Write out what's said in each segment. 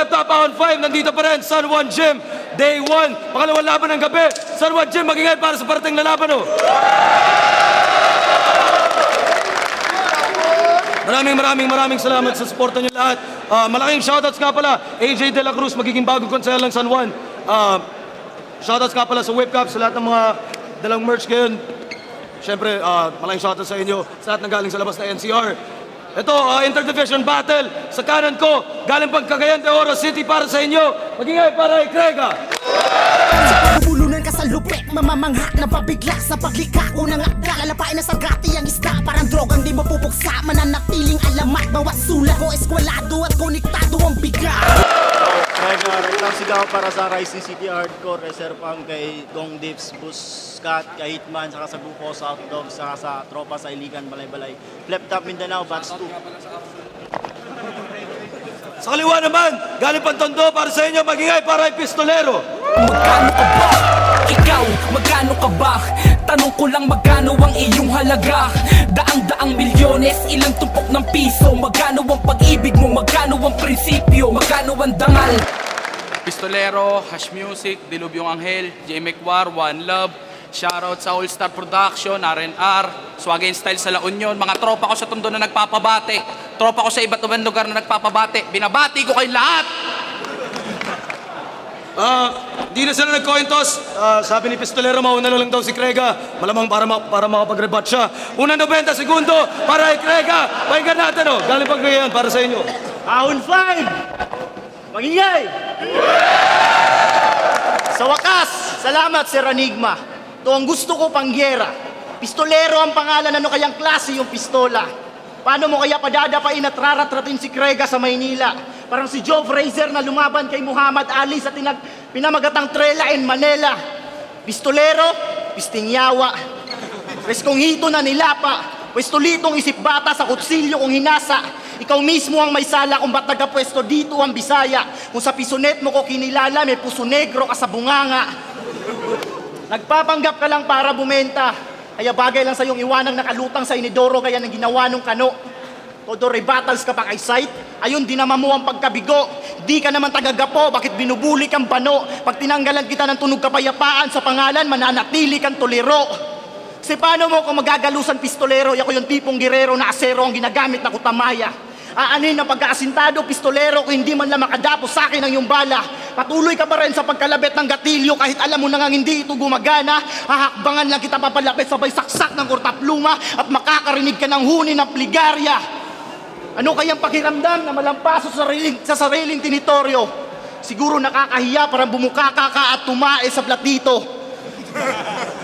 left top, Ahon 5, nandito pa rin, San Juan Gym, Day 1, pangalawang laban ng gabi. San Juan Gym, magingay para sa parating na laban, oh. Maraming salamat sa suporta niyo lahat. Malaking shoutouts nga pala, AJ De La Cruz, magiging bagong konsehal ng San Juan. Shoutouts nga pala sa Whip Cup, sa lahat ng mga dalang merch ngayon. Siyempre, malaking shoutout sa inyo, sa lahat na galing sa labas na NCR. Ito, interdivision battle. Sa kanan ko, galing pang Cagayan de Oro City para sa inyo. Magingay para kay Krega. Bubulunan ka sa lupet, mamamangha na pabigla sa paglikha. Unang akda, lalapain na sa gati ang isda. Parang drogang di mapupuksa, mananatiling alamat. Bawat sulat ko, eskwelado at konektado ang bigla. Krega, reklang sigaw para sa Rising City Hardcore, reserve ang kay Gong Dips, Buscat, kay Hitman, saka sa Grupo, sa Outdog, saka sa Tropa, sa Iligan, Balay-Balay. Flip Top Mindanao, Batch 2. Sa kaliwa naman, galing pang Tondo para sa inyo. Magingay para kay Pistolero. Magkano ka ba? Ikaw, magkano ka ba? Tanong ko lang magkano ang iyong halaga? Daang-daang milyones, ilang tumpok ng piso. Magkano ang pag-ibig mo? Magkano ang prinsipyo? Magkano ang dangal? Pistolero, Hash Music, Dilubyong Anghel, JMEC War, One Love, shoutout sa All Star Production, R&R, Swagin Style sa La Union, mga tropa ko sa Tondo na nagpapabate, tropa ko sa iba't ibang lugar na nagpapabate, binabati ko kay lahat! Di na sila nag-coin toss. Sabi ni Pistolero, mauna na lang daw si Krega. Malamang para makapag-rebut siya. Unang 90 segundo para kay Krega. Pakinggan natin, oh. Galing pang Cagayan para sa inyo. Ahon 5! Magingay! Sa wakas, salamat Sir Enigma. Ito ang gusto ko pangyera. Pistolero ang pangalan, ano kayang klase yung pistola? Paano mo kaya padadapain at raratratin si Krega sa Maynila? Parang si Joe Frazier na lumaban kay Muhammad Ali sa pinamagatang Trela in Manila. Pistolero, pistingyawa. Preskong hito na nilapa. Pwestolitong isip bata sa kutsilyo kung hinasa. Ikaw mismo ang may sala kung ba't nagapwesto dito ang Bisaya. Kung sa pisonet mo ko kinilala, may puso negro ka sa bunganga. Nagpapanggap ka lang para bumenta. Kaya bagay lang sa iyong iwanang nakalutang sa inidoro kaya nang ginawa nung kano. Todo rebuttals ka pa kay site, ayun dinama mo ang pagkabigo. Di ka naman tagagapo, bakit binubuli kang bano? Pag tinanggalan kita ng tunog kapayapaan sa pangalan, mananatili kang tolero. Kasi paano mo kung magagalusan pistolero, ako yung tipong girero na asero ang ginagamit na kutamaya. Aanin ang pagkaasintado, pistolero, kung hindi man lang makadapo sa akin ang iyong bala. Patuloy ka pa rin sa pagkalabit ng gatilyo kahit alam mo nang hindi ito gumagana. Hahakbangan lang kita papalapit sabay saksak ng kurtapluma at makakarinig ka ng huni ng pligarya. Ano kayang pakiramdam na malampaso sa sariling teritoryo? Siguro nakakahiya parang bumukaka ka at tumae sa platito.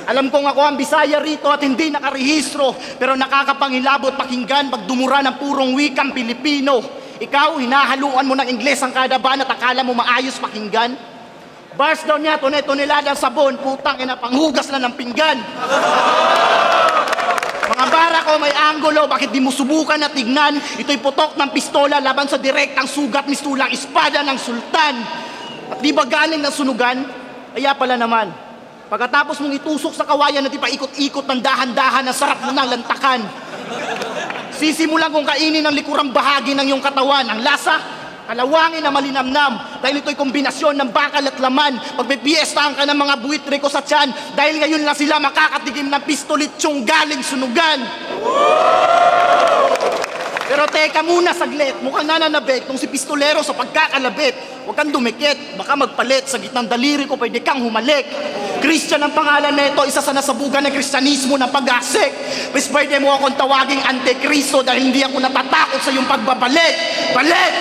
Alam kong ako ang Bisaya rito at hindi nakarehistro, pero nakakapangilabot pakinggan pag dumura ng purong wikang Pilipino. Ikaw, hinahaluan mo ng Ingles ang kada ban at akala mo maayos pakinggan? Bars daw niya, tonelada sabon, putang ina, panghugas na ng pinggan. Mga bara ko may anggulo, bakit di mo subukan na tignan? Ito'y putok ng pistola laban sa direktang sugat mistulang espada ng sultan. At di ba galing ng sunugan? Kaya pala naman, pagkatapos mong itusok sa kawayan at ipaikot-ikot ng dahan-dahan, ang sarap mo ng lantakan. Sisimulan kong kainin ang likurang bahagi ng iyong katawan. Ang lasa, kalawangin na malinamnam. Dahil ito'y kombinasyon ng bakal at laman. Pagpipiestahan ka ng mga buwitre ko sa tiyan. Dahil ngayon lang sila makakatigim ng pistolitsyong galing sunugan. Pero teka muna saglit, mukhang nananabik nung si Pistolero sa pagkakalabit. Huwag kang dumikit, baka magpalit. Sa gitnang daliri ko pwede kang humalik. Christian ang pangalan nito, isa sa nasabugan ng Kristyanismo ng pag-asik. Mas pwede mo akong tawaging Antikristo dahil hindi ako natatakot sa iyong pagbabalik. Balik!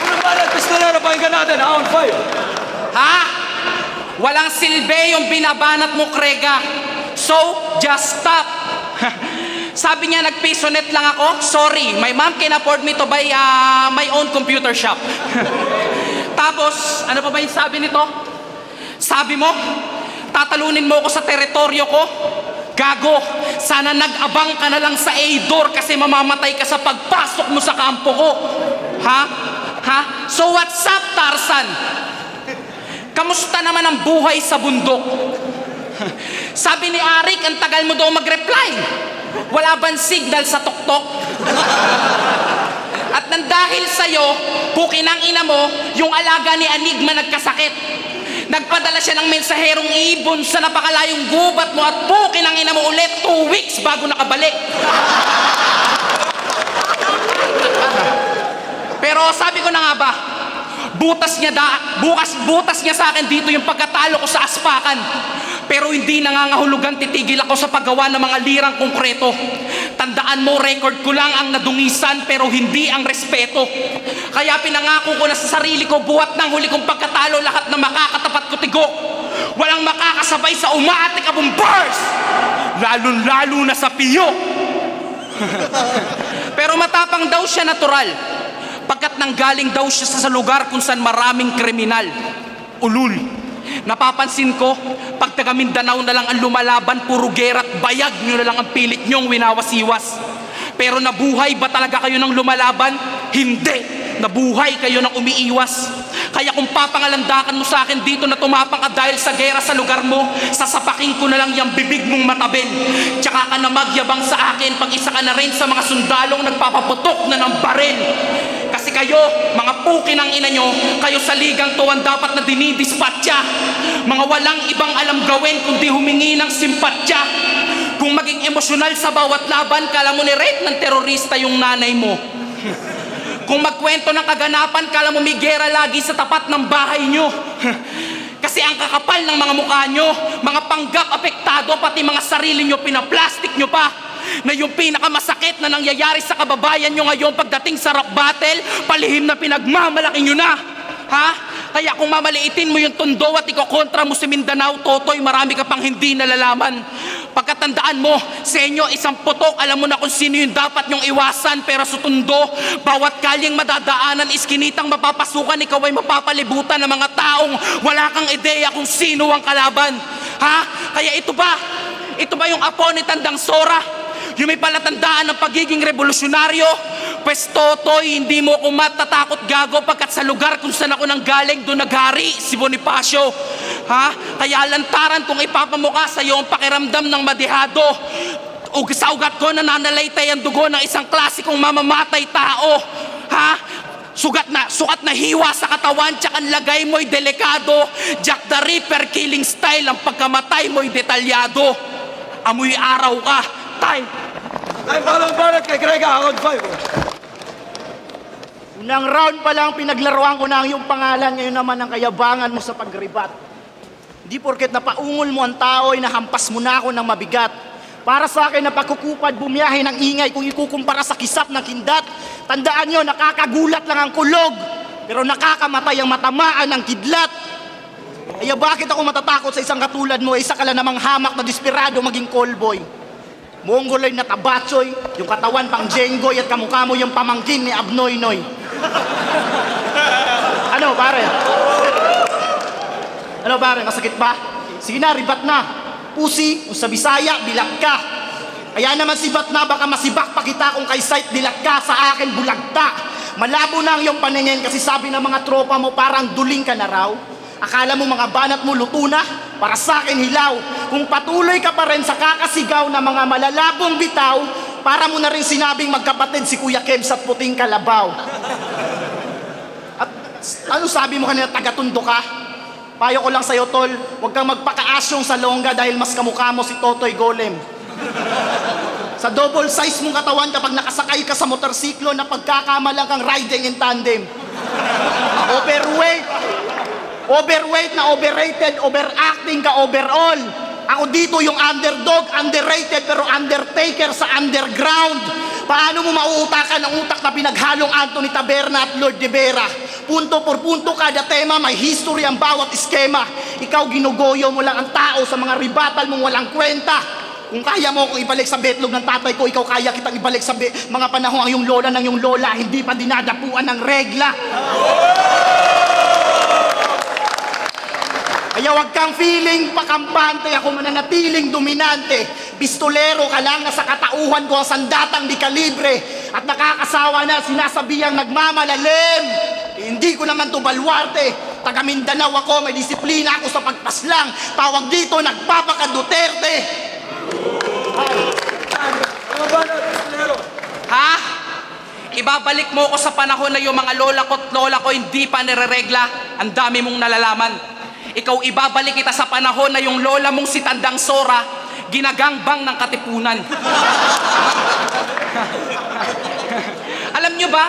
Unang balat, Pistolero, pakinggan natin. Ahon 5. Ha? Walang silbi yung binabanat mo, Krega. So, just stop. Sabi niya, nag-pisonet lang ako. Sorry, my mom can afford me to buy my own computer shop. Tapos, ano pa ba yung sabi nito? Sabi mo, tatalunin mo ako sa teritoryo ko? Gago, sana nag-abang ka na lang sa A-door kasi mamamatay ka sa pagpasok mo sa kampo ko. Ha? Ha? So what's up, Tarzan? Kamusta naman ang buhay sa bundok? Sabi ni Arik, ang tagal mo daw mag-reply. Wala bang signal sa tuktok? At nang dahil sa'yo, pukinang ina mo, yung alaga ni Enigma nagkasakit. Nagpadala siya ng mensaherong ibon sa napakalayong gubat mo at pukinang ina mo ulit 2 weeks bago nakabalik. Pero sabi ko na nga ba, butas niya sa akin dito yung pagkatalo ko sa aspakan. Pero hindi nangangahulugan titigil ako sa paggawa ng mga lirang konkreto. Tandaan mo, record ko lang ang nadungisan pero hindi ang respeto. Kaya pinangako ko na sa sarili ko, buhat ng huli kong pagkatalo, lahat na makakatapat ko tigo. Walang makakasabay sa umaatik abong bars, lalong-lalo na sa piyo. Pero matapang daw siya natural, pagkat nanggaling daw siya sa lugar kung saan maraming kriminal. Ulul. Napapansin ko, pag taga Mindanao na lang ang lumalaban, puro gera at bayag nyo na lang ang pilit nyong winawasiwas. Pero nabuhay ba talaga kayo ng lumalaban? Hindi! Nabuhay kayo ng umiiwas. Kaya kung papangalandakan mo sa akin dito na tumapang ka dahil sa gera sa lugar mo, sasapaking ko na lang yung bibig mong matabin. Tsaka ka na magyabang sa akin pag isa ka na rin sa mga sundalong nagpapaputok na ng baril. Kasi kayo, mga puki ng ina nyo, kayo sa ligang tuwan dapat na dinidispatcha. Mga walang ibang alam gawin kundi humingi ng simpatya. Kung maging emosyonal sa bawat laban, kala mo ni-rape ng terorista yung nanay mo. Kung magkwento ng kaganapan, kala mo may gera lagi sa tapat ng bahay nyo. Kasi ang kakapal ng mga mukha nyo, mga panggap apektado, pati mga sarili nyo, pinaplastic nyo pa. Na yung pinakamasakit na nangyayari sa kababayan nyo ngayon pagdating sa rap battle, palihim na pinagmamalaki nyo na. Ha? Kaya kung mamaliitin mo yung Tondo at ikokontra mo si Mindanao, Totoy, marami ka pang hindi nalalaman. Pagkatandaan mo, sa inyo isang putok, alam mo na kung sino yung dapat nyong iwasan. Pero sa Tondo, bawat kalyeng madadaanan, iskinitang mapapasukan, ikaw ay mapapalibutan ng mga taong wala kang ideya kung sino ang kalaban. Ha? Kaya ito ba yung apo ni Tandang Sora? Yung may palatandaan ng pagiging revolusyonaryo? Pwes Totoy, hindi mo ako matatakot gago pagkat sa lugar kung saan ako nanggaling, doon naghari si Bonifacio. Ha? Kaya lantaran kung ipapamukha sa iyo ang pakiramdam ng madihado. Sa ugat ko nananalaytay ang dugo ng isang klasikong mamamatay tao. Ha? Sukat na hiwa sa katawan, tsaka ang lagay mo'y delikado. Jack the Ripper killing style, ang pagkamatay mo'y detalyado. Amoy araw ka, time. Ay, palang banat kay Grega, round 5. Unang round pa lang, pinaglaruan ko na ang iyong pangalan, ngayon naman ang kayabangan mo sa pagribat. Hindi porket napaungol mo ang tao ay nahampas mo na ako ng mabigat. Para sa akin na pagkukupad bumiyahe ng ingay kung ikukumpara sa kisap ng kindat. Tandaan nyo, nakakagulat lang ang kulog, pero nakakamatay ang matamaan ng kidlat. Kaya bakit ako matatakot sa isang katulad mo, isa ka lang namang hamak na desperado maging callboy. Mongoloy na tabatsoy, yung katawan pang jenggoy at kamukha mo yung pamangkin ni Abnoy-Noy. Ano pare, masakit ba? Sige na, ribat na. Pusi, kung sa Bisaya, bilag ka. Kaya naman sibat na, baka masibak pa kita kung kay sight dilag ka, sa akin bulagta. Malabo na ang iyong paningin kasi sabi ng mga tropa mo parang duling ka na raw. Akala mo mga banat mo luto na, para sa akin hilaw. Kung patuloy ka pa rin sa kakasigaw ng mga malalabong bitaw, para mo na rin sinabing magkapatid si Kuya Kebs at puting kalabaw. At ano sabi mo kanina, taga-Tondo ka? Payo ko lang sa'yo, tol, huwag kang magpakaasyong sa longga dahil mas kamukha mo si Totoy Golem. Sa double size mong katawan kapag nakasakay ka sa motorsiklo na pagkakamalang kang riding in tandem. Overweight na overrated, overacting ka overall. Ako dito yung underdog, underrated pero undertaker sa underground. Paano mo mauutakan ang utak na pinaghalong Anthony Taberna at Lord de Vera? Punto por punto kada tema, may history ang bawat iskema. Ikaw ginugoyo mo lang ang tao sa mga ribatal mong walang kwenta. Kung kaya mo akong ibalik sa betlog ng tatay ko, ikaw kaya kitang ibalik sa mga panahon ang yung lola ng yung lola, hindi pa dinadapuan ng regla. Kaya wag kang feeling pakampante, ako mananatiling dominante. Pistolero ka lang, nasa katauhan ko ang sandatang di kalibre. At nakakasawa na sinasabihang nagmamalalim. Hindi ko naman to balwarte. Taga Mindanao ako, may disiplina ako sa pagpaslang. Tawag dito, nagpapaka-Duterte. Mga banat, pistolero. Ha? ibabalik mo ko sa panahon na yung mga lola ko at lola ko hindi pa nireregla, ang dami mong nalalaman. Ikaw ibabalik kita sa panahon na yung lola mong si Tandang Sora, ginagangbang ng Katipunan. Alam nyo ba,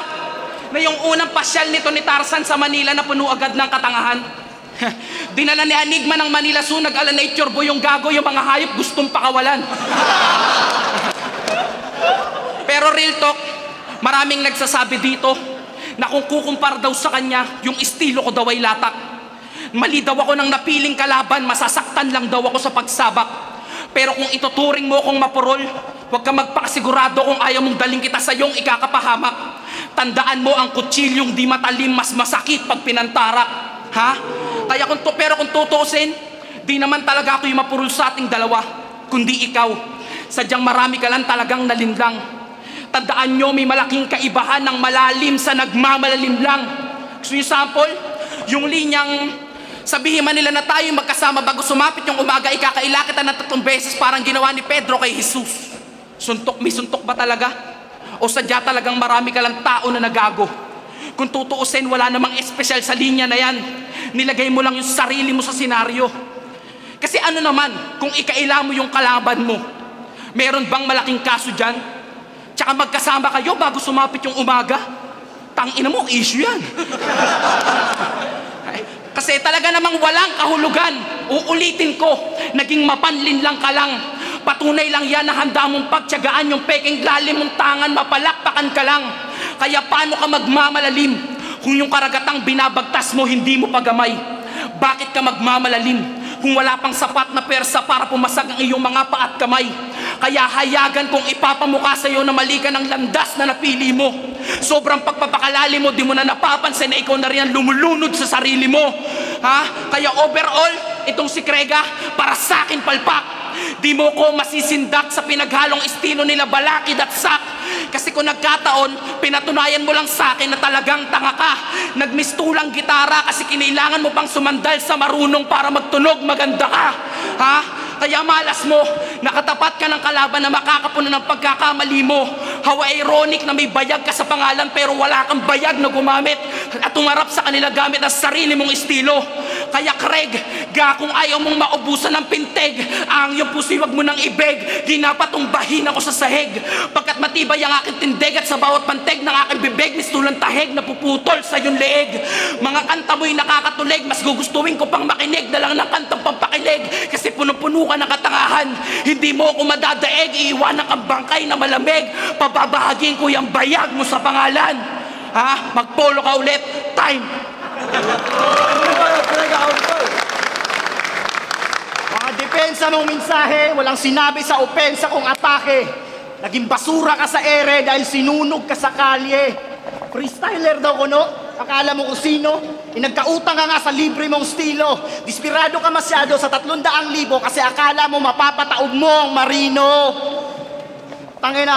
na yung unang pasyal nito ni Tarzan sa Manila na puno agad ng katangahan? Dinala ni Enigma ng Manila Zoo, nag-ala nature boy yung gago, yung mga hayop gustong pakawalan. Pero real talk, maraming nagsasabi dito na kung kukumpara daw sa kanya, yung estilo ko daw ay latak. Mali daw ako ng napiling kalaban, masasaktan lang daw ako sa pagsabak. Pero kung ituturing mo akong mapurol, huwag ka magpakasigurado kung ayaw mong daling kita sa iyong ikakapahamak. Tandaan mo ang kutsilyong di matalim, mas masakit pag pinantarak. Ha? Kaya pero kung tutuusin, di naman talaga ako yung mapurol sa ating dalawa, kundi ikaw. Sadyang marami ka lang talagang nalinlang. Tandaan nyo, may malaking kaibahan ng malalim sa nagmamalalim lang. Gusto nyo sample? Yung linyang, sabihin man nila na tayo magkasama bago sumapit yung umaga, ikakaila kita ng 3 beses parang ginawa ni Pedro kay Jesus. Suntok, may suntok ba talaga? O sadya talagang marami ka lang tao na nagago? Kung tutuusin, wala namang espesyal sa linya na yan. Nilagay mo lang yung sarili mo sa senaryo. Kasi ano naman, kung ikaila mo yung kalaban mo, meron bang malaking kaso dyan? Tsaka magkasama kayo bago sumapit yung umaga? Tangina mo, issue yan. Kasi talaga namang walang kahulugan. Uulitin ko, naging mapanlin lang ka lang. Patunay lang yan na handa mong pagtiyagaan yung peking lalim mong tangan, mapalakpakan ka lang. Kaya paano ka magmamalalim kung yung karagatang binabagtas mo hindi mo pagamay? Bakit ka magmamalalim kung wala pang sapat na persa para pumasag ang iyong mga paa at kamay? Kaya hayagan kong ipapamukha sa iyo na mali ka ng landas na napili mo. Sobrang pagpapakalali mo, di mo na napapansin na ikaw na rin ang lumulunod sa sarili mo. Ha? Kaya overall, itong si Krega, para sa akin palpak. Di mo ko masisindak sa pinaghalong estilo nila Balakid at Sak. Kasi kung nagkataon, pinatunayan mo lang sa akin na talagang tanga ka. Nagmistulang gitara kasi kinailangan mo pang sumandal sa marunong para magtunog maganda ka. Ha? Kaya malas mo, nakatapat ka ng kalaban na makakapunan ng pagkakamali mo. How ironic na may bayag ka sa pangalan pero wala kang bayag na gumamit at tumarap sa kanila gamit ang sarili mong estilo. Kaya Craig, kung ayaw mong maubusan ng pinteg, ang iyong puso'y wag mo nang ibeg. Ginapatumbahin ako sa sahig pagkat matibay ang aking tindig at sa bawat panteg ng aking bibig mistulang taheg na puputol sa iyong leeg. Mga kanta mo'y nakakatulig, mas gugustuhin ko pang makinig na lang ng kantang pampakilig. Kasi puno-puno ka ng katangahan, hindi mo ako madadaig, iiwanan kang bangkay na malamig. Pababahagin ko yung bayag mo sa pangalan. Ha? Magpolo ka ulit. Time! Mga depensa mong mensahe, walang sinabi sa opensa kong atake. Naging basura ka sa ere dahil sinunog ka sa kalye. Freestyler daw ko, no? Akala mo kung sino? Nagkautang ka nga sa libre mong estilo. Dispirado ka masyado sa 300,000 kasi akala mo mapapataob mo ang marino. Tangina,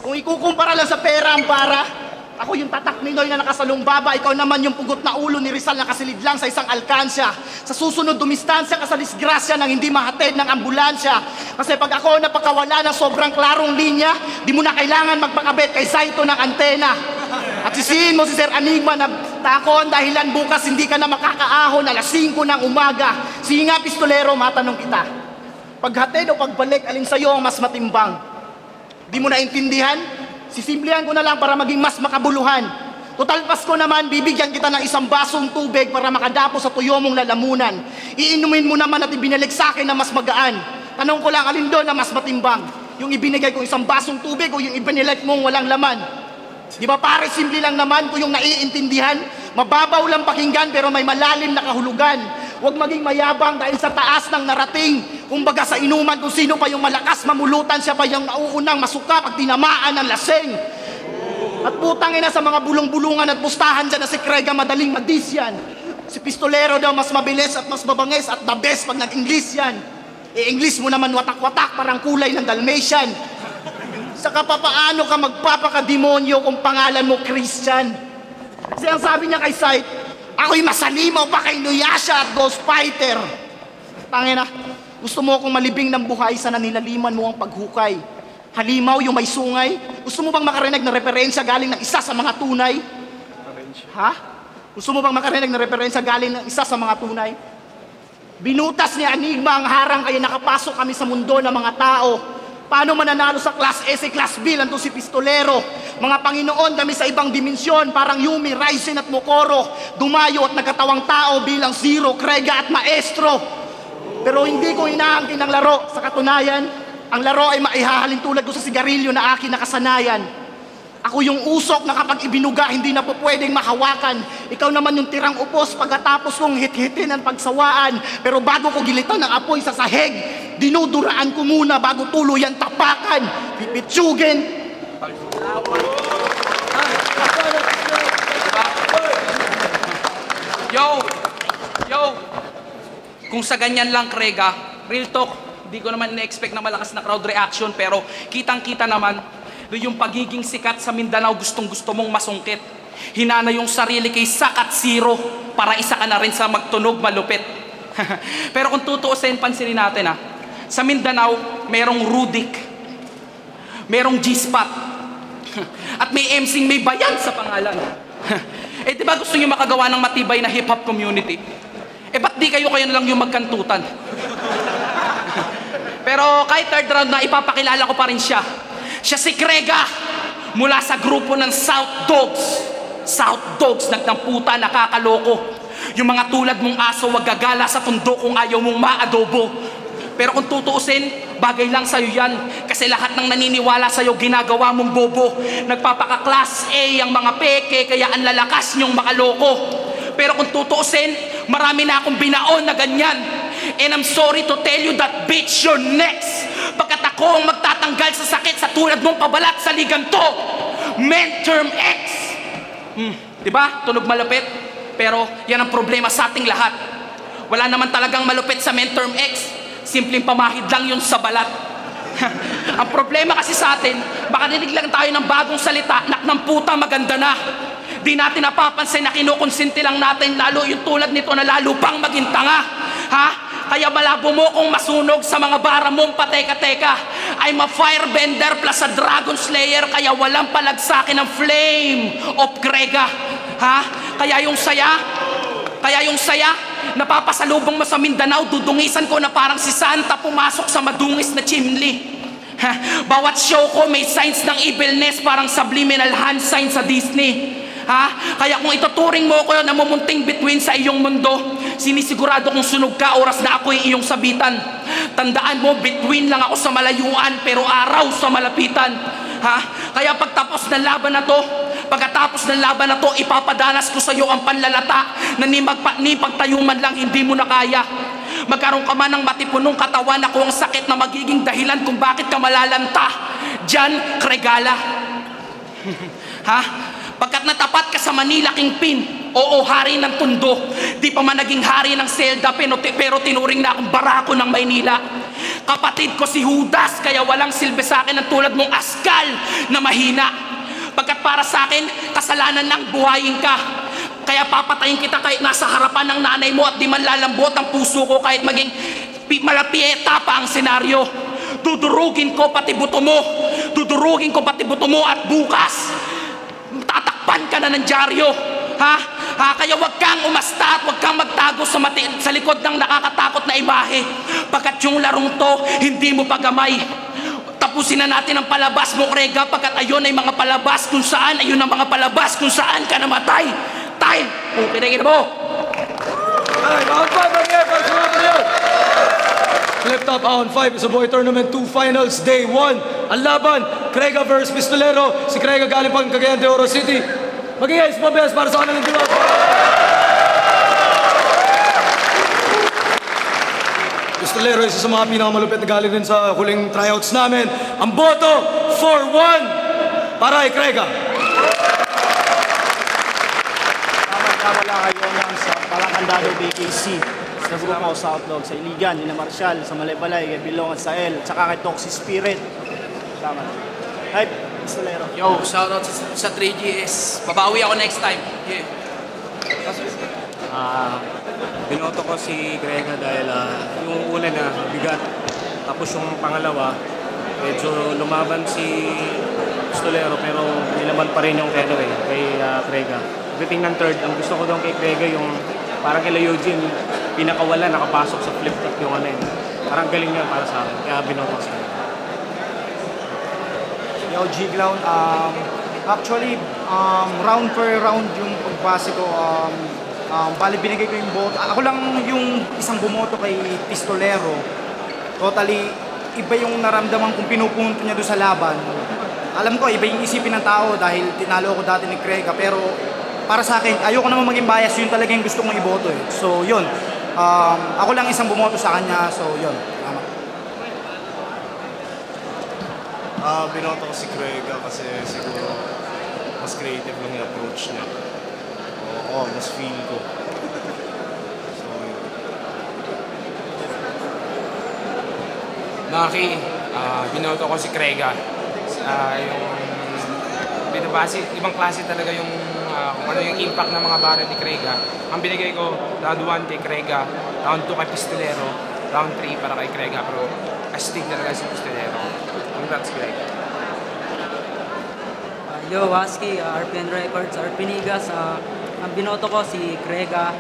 kung ikukumpara lang sa pera ang para, ako yung tatak Ninoy na nakasalong baba, ikaw naman yung pugot na ulo ni Rizal na kasilid lang sa isang alkansya. Sa susunod, dumistansya ka sa disgrasya nang hindi mahatid ng ambulansya. Kasi pag ako napakawala ng sobrang klarong linya, di mo na kailangan magpakabit kay Saito ng antena. At sisihin mo si Sir Enigma na takon dahilan bukas hindi ka na makakaahon alas 5 ng umaga. Sige nga, pistolero, matanong kita. Paghatid o pagbalik, alin sa'yo ang mas matimbang? Di mo naintindihan? Sisimplihan ko na lang para maging mas makabuluhan. Total Pasko naman, bibigyan kita ng 1 basong tubig para makadapo sa tuyo mong lalamunan. Iinumin mo naman at ibinalik sa akin na mas magaan. Tanong ko lang, alin doon na mas matimbang? Yung ibinigay kong 1 basong tubig o yung ibinilik mong walang laman? Di ba pare, simple lang naman kung yung naiintindihan? Mababaw lang pakinggan pero may malalim na kahulugan. Huwag maging mayabang dahil sa taas ng narating. Kumbaga sa inuman kung sino pa yung malakas mamulutan, siya pa yung nauunang masuka pag tinamaan ng lasing. At putang ina sa mga bulong-bulungan at pustahan dyan na si Krega madaling madisyan. Si pistolero daw mas mabilis at mas mabangis at the best pag nag-English yan. English mo naman watak-watak parang kulay ng Dalmatian. Saka papaano ka magpapakademonyo kung pangalan mo Christian? Kasi ang sabi niya kay Sight, ako'y masalimaw pa kay Nuyasha at Ghost Fighter. Tangina, gusto mo akong malibing ng buhay sa nanilaliman mo ang paghukay. Halimaw yung may sungay? Gusto mo bang makarinig na referensya galing ng isa sa mga tunay? Ha? Gusto mo bang makarinig na referensya galing ng isa sa mga tunay? Binutas ni Enigma ang harang kaya nakapasok kami sa mundo ng mga tao. Paano mananalo sa Class S, Class B, lang si Pistolero? Mga Panginoon kami sa ibang dimensyon, parang Yumi, Raisen at Mokoro. Dumayo at nagkatawang tao bilang Zero, Krega at Maestro. Pero hindi ko inaangkin ang laro. Sa katunayan, ang laro ay maihahalin tulad ko sa sigarilyo na akin nakasanayan. Ako yung usok na kapag ibinuga, hindi na po pwedeng mahawakan. Ikaw naman yung tirang upos pagkatapos kong hit-hitin ang pagsawaan. Pero bago ko gilitan ng apoy sa sahig, dinuduraan ko muna bago tuluyan tapakan. Pipitsugin. Yo! Kung sa ganyan lang, Krega, real talk, hindi ko naman na-expect na malakas na crowd reaction, pero kitang-kita naman, yung pagiging sikat sa Mindanao, gustong-gusto mong masungkit. Hinana yung sarili kay Sakat Zero para isa ka na rin sa magtunog malupit. Pero kung tutuusin, pansinin natin sa Mindanao, merong Rudik, merong G-Spot, at may MCing may bayan sa pangalan. Eh di ba gusto nyo makagawa ng matibay na hip-hop community? Eh ba't di kayo na lang yung magkantutan? Pero kahit third round na, ipapakilala ko pa rin siya. Siya si Krega, mula sa grupo ng South Dogs. South Dogs, nagtamputa, nakakaloko. Yung mga tulad mong aso, wag gagala sa tundo kung ayaw mong maadobo. Pero kung tutuusin, bagay lang sa'yo yan. Kasi lahat ng naniniwala sa'yo, ginagawa mong bobo. Nagpapaka-class A ang mga peke, kaya ang lalakas niyong makaloko. Pero kung tutuusin, marami na akong binaon na ganyan. And I'm sorry to tell you that bitch, you're next. Pagkat ako ang magtatanggal sa sakit sa tulad mong pabalat sa liganto. Men-term X. Diba? Tunog malupit. Pero yan ang problema sa ating lahat. Wala naman talagang malupit sa men-term X. Simpleng pamahid lang yun sa balat. Ang problema kasi sa atin, baka dinig lang tayo ng bagong salita, ng puta maganda na. Di natin napapansin na kinukonsinti lang natin, lalo yung tulad nito na lalo pang maging tanga. Ha? Kaya malabo mo kung masunog sa mga bara mong pateka-teka. I'm a firebender plus a dragon slayer, kaya walang palagsakin ng flame of Krega. Ha? Kaya yung saya, napapasalubong mo sa Mindanao, dudungisan ko na parang si Santa pumasok sa madungis na chimney. Ha? Bawat show ko may signs ng evilness, parang subliminal hand sign sa Disney. Ha? Kaya kung ituturing mo ko na mumunting between sa iyong mundo, sinisigurado kong sunog ka oras na ako'y iyong sabitan. Tandaan mo, between lang ako sa malayuan, pero araw sa malapitan. Ha? Kaya pagtapos ng laban na to, pagkatapos ng laban na to, ipapadanas ko sa iyo ang panlalata na ni pagtayo man lang hindi mo na kaya. Magkaroon ka man ng matipunong katawan, ako ang sakit na magiging dahilan kung bakit ka malalanta. Diyan, Kregala. Ha? Pagkat natapat ka sa Manila Kingpin, oo, hari ng Tondo. Di pa man naging hari ng Zelda, pero tinuring na akong barako ng Maynila. Kapatid ko si Judas, kaya walang silbi sa akin ang tulad mong askal na mahina. Pagkat para sa akin, kasalanan ng buhayin ka. Kaya papatayin kita kahit nasa harapan ng nanay mo at di man lalambot ang puso ko kahit maging malapieta pa ang senaryo. Dudurugin ko pati buto mo. Dudurugin ko pati buto mo at bukas tatakpan ka na ng dyaryo. Ha? Kaya wag kang umasta at wag kang magtago sa likod ng nakakatakot na imahe. Pagkat yung larong to, hindi mo pagamay. Tapusin na natin ang palabas mo, Krega, pagkat ayon ay mga palabas kung saan, ayon ang mga palabas kung saan ka namatay. Time! Kung kinagin mo! Ay, round 5 ang effort. Sumama na yun. Flip Top Round 5 is a boy tournament 2 finals day 1. Ang laban, Krega vs Pistolero. Si Krega galing pang Cagayan de Oro City. Mag-iayos mo best para sa kanilang diwa. Pistolero, isa sa mga pinakamalupit na galing din sa huling tryouts namin. Ang boto, 4-1 para kay Krega. Wala kayo ng sa Palakandado BKC, sa grupo sa Outlaw, sa Iligan, Nina Marcial, sa Malaybalay, kay Bilong at sa El, tsaka kay Toxic Spirit. Salamat. Hype, Pistolero. Yo, shoutout sa 3GS. Babawi ako next time. Yeah. Binoto ko si Krega dahil yung una na bigat, tapos yung pangalawa medyo lumaban si Pistolero pero nilaman pa rin yung kay Krega. Pagdating ng third, ang gusto ko doon kay Krega yung parang kay Eugene, pinakawala, nakapasok sa flip-flop yung ano yun. Parang galing yun para sa akin, kaya binoto ko siya. Yo, G-Clown, actually, round per round yung pagbase ko, bali binigay ko yung boto. Ako lang yung isang bumoto kay Pistolero. Totally, iba yung naramdaman kong pinupunto niya doon sa laban. Alam ko, iba yung isipin ng tao dahil tinalo ako dati ni Krega. Pero para sa akin, ayoko naman maging bias, yun talaga yung gusto kong iboto eh. So yun, ako lang isang bumoto sa kanya, so yun. Salamat. Binoto ko si Krega kasi siguro mas creative lang yung approach niya. Oo, mas feel ko. So, yun. Maki, binoto ko si Krega. Yung binabase, ibang klase talaga yung kung ano yung impact ng mga barrel ni Krega. Ang binigay ko, round 1 kay Krega, round 2 kay Pistolero, round 3 para kay Krega. Pero astig talaga si Pistolero. Congrats, Krega. Yo, Waski, RPN Records, Arpinigas. Ang binoto ko si Krega.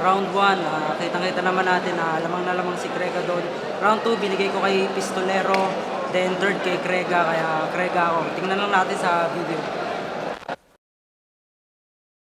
Round 1, kitang-kita naman natin na lamang si Krega doon. Round 2, binigay ko kay Pistolero. Then third kay Krega, kaya Krega ako. Tingnan lang natin sa video.